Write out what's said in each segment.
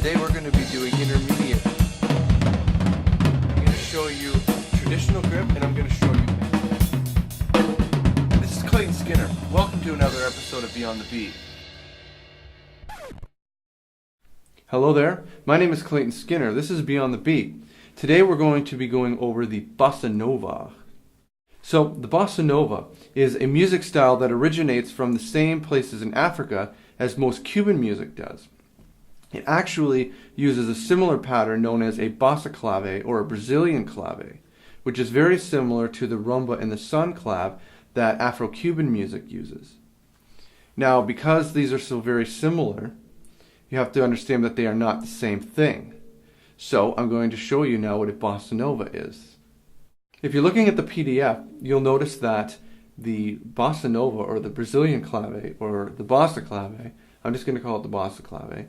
Today we're going to be doing intermediate. I'm going to show you traditional grip and I'm going to show you bend. This is Clayton Skinner. Welcome to another episode of Beyond the Beat. Hello there, my name is Clayton Skinner. This is Beyond the Beat. Today we're going to be going over the Bossa Nova. So the Bossa Nova is a music style that originates from the same places in Africa as most Cuban music does. It actually uses a similar pattern known as a Bossa Clave or a Brazilian clave, which is very similar to the rumba and the sun clave that Afro-Cuban music uses. Now, because these are so very similar, you have to understand that they are not the same thing. So I'm going to show you now what a Bossa Nova is. If you're looking at the PDF, you'll notice that the Bossa Nova or the Brazilian clave or the Bossa Clave, I'm just going to call it the Bossa Clave,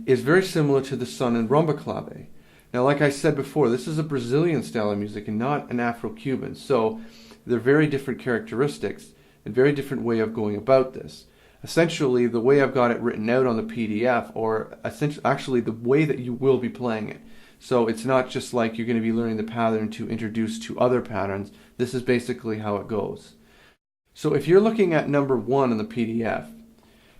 is very similar to the sun and rumba clave. Now, like I said before, this is a Brazilian style of music and not an Afro-Cuban, so they're very different characteristics and very different way of going about this. Essentially, the way I've got it written out on the PDF, or actually the way that you will be playing it. So it's not just like you're going to be learning the pattern to introduce to other patterns. This is basically how it goes. So if you're looking at number 1 in the PDF,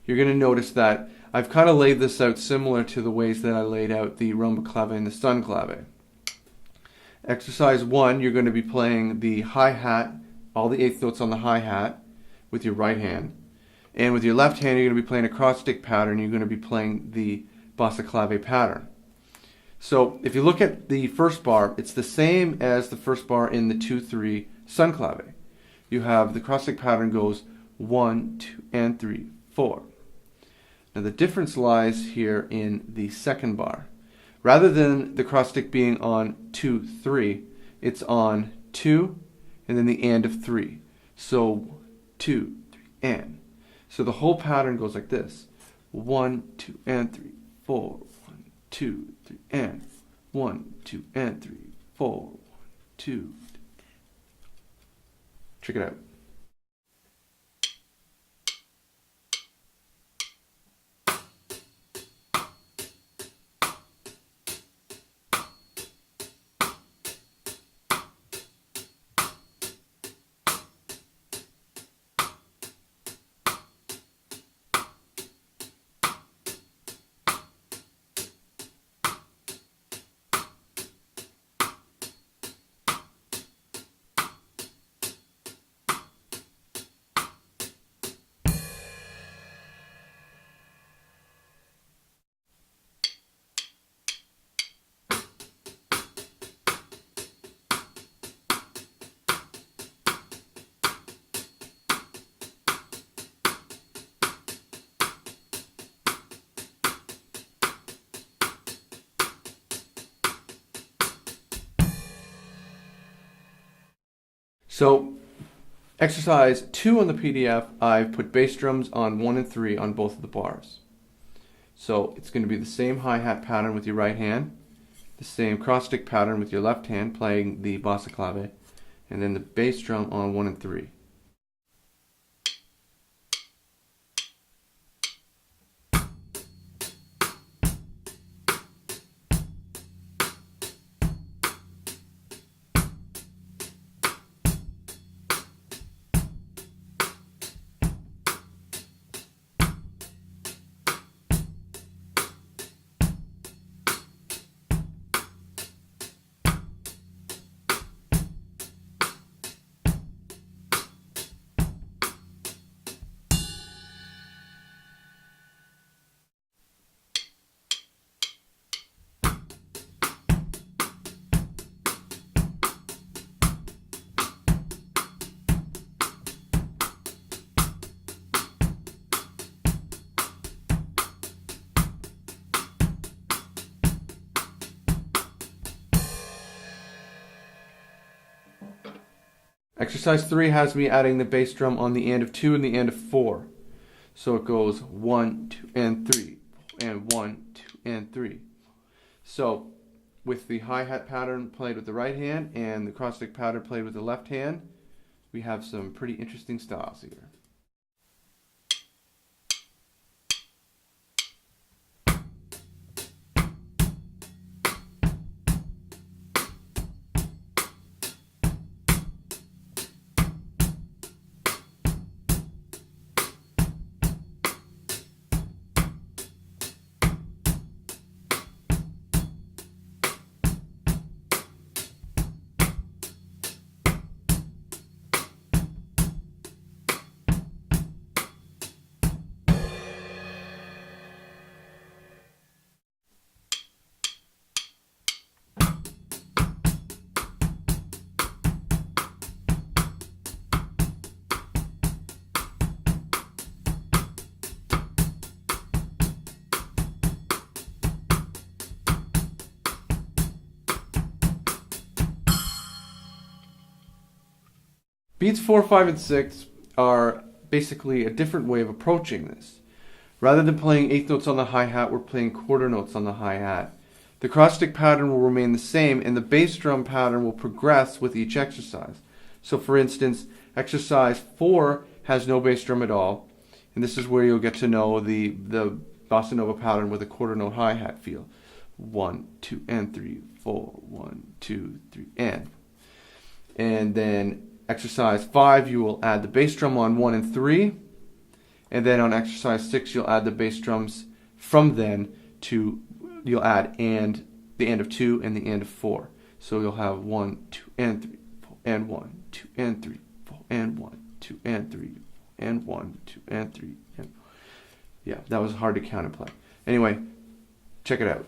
you're going to notice that I've kind of laid this out similar to the ways that I laid out the rumba clave and the sun clave. Exercise 1, you're going to be playing the hi-hat, all the eighth notes on the hi-hat with your right hand. And with your left hand, you're going to be playing a cross-stick pattern. You're going to be playing the Bossa Clave pattern. So if you look at the first bar, it's the same as the first bar in the 2-3 sun clave. You have the cross-stick pattern goes 1, 2, and 3, 4. Now the difference lies here in the second bar. Rather than the cross-stick being on 2, 3, it's on 2 and then the and of 3. So 2, 3, and. So the whole pattern goes like this. 1, 2, and 3, 4. 1, 2, 3, and 1, 2, and 3, 4. 1, 2. Check it out. So, exercise 2 on the PDF, I've put bass drums on 1 and 3 on both of the bars. So, it's going to be the same hi-hat pattern with your right hand, the same cross-stick pattern with your left hand playing the Bossa Clave, and then the bass drum on 1 and 3. Exercise 3 has me adding the bass drum on the and of 2 and the and of 4. So it goes 1, 2, and 3, and 1, 2, and 3. So with the hi-hat pattern played with the right hand and the cross-stick pattern played with the left hand, we have some pretty interesting styles here. Beats 4, 5, and 6 are basically a different way of approaching this. Rather than playing eighth notes on the hi-hat, we're playing quarter notes on the hi-hat. The cross-stick pattern will remain the same, and the bass drum pattern will progress with each exercise. So for instance, exercise 4 has no bass drum at all, and this is where you'll get to know the Bossa Nova pattern with a quarter note hi-hat feel. 1, 2, and 3, 4, 1, 2, 3, and then exercise 5, you will add the bass drum on 1 and 3, and then on exercise 6, you'll add the bass drums from then to, you'll add and the and of 2 and the and of 4. So you'll have 1, 2, and 3, 4, and 1, 2, and 3, 4, and 1, 2, and 3, and 1, 2, and 3, and yeah, that was hard to count and play. Anyway, check it out.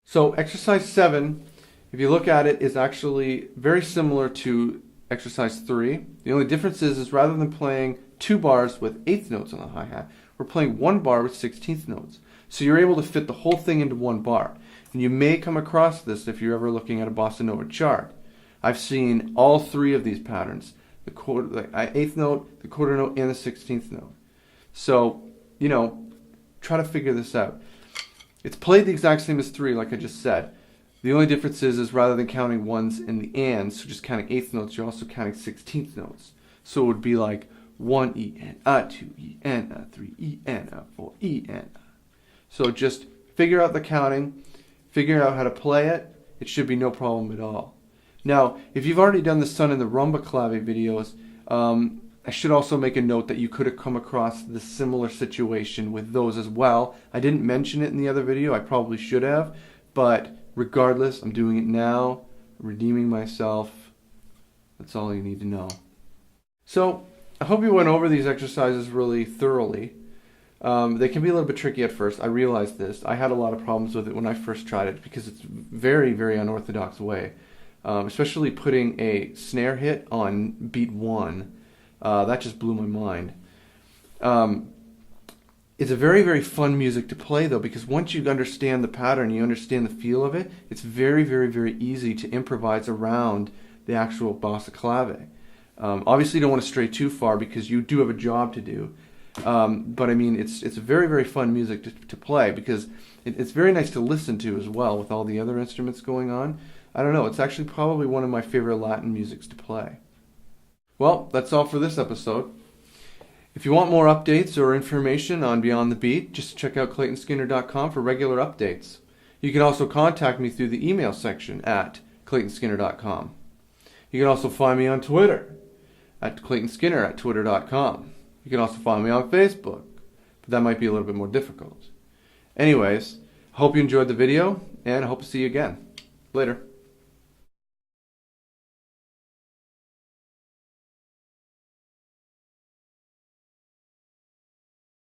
So exercise 7, if you look at it, is actually very similar to exercise 3. The only difference is rather than playing 2 bars with eighth notes on the hi-hat, we're playing 1 bar with 16th notes. So you're able to fit the whole thing into 1 bar. And you may come across this if you're ever looking at a Bossa Nova chart. I've seen all 3 of these patterns, the eighth note, the quarter note, and the 16th note. So, you know, try to figure this out. It's played the exact same as 3, like I just said. The only difference is rather than counting ones in the ands, so just counting eighth notes, you're also counting 16th notes. So it would be like 1 E N A, 2 E N A, 3 E N A, 4 E N A. So just figure out the counting, figure out how to play it. It should be no problem at all. Now, if you've already done the Sun and the Rumba Clave videos, I should also make a note that you could have come across the similar situation with those as well. I didn't mention it in the other video, I probably should have, but regardless, I'm doing it now, redeeming myself. That's all you need to know. So, I hope you went over these exercises really thoroughly. They can be a little bit tricky at first. I realized this. I had a lot of problems with it when I first tried it because it's very, very unorthodox way. Especially putting a snare hit on beat 1. That just blew my mind. It's a very, very fun music to play though, because once you understand the pattern, you understand the feel of it, it's very, very, very easy to improvise around the actual Bossa Clave. Obviously you don't want to stray too far because you do have a job to do. But I mean, it's very, very fun music to play because it's very nice to listen to as well with all the other instruments going on. I don't know, it's actually probably one of my favorite Latin musics to play. Well, that's all for this episode. If you want more updates or information on Beyond the Beat, just check out ClaytonSkinner.com for regular updates. You can also contact me through the email section at ClaytonSkinner.com. You can also find me on Twitter at ClaytonSkinner at Twitter.com. You can also find me on Facebook, but that might be a little bit more difficult. Anyways, I hope you enjoyed the video, and I hope to see you again. Later.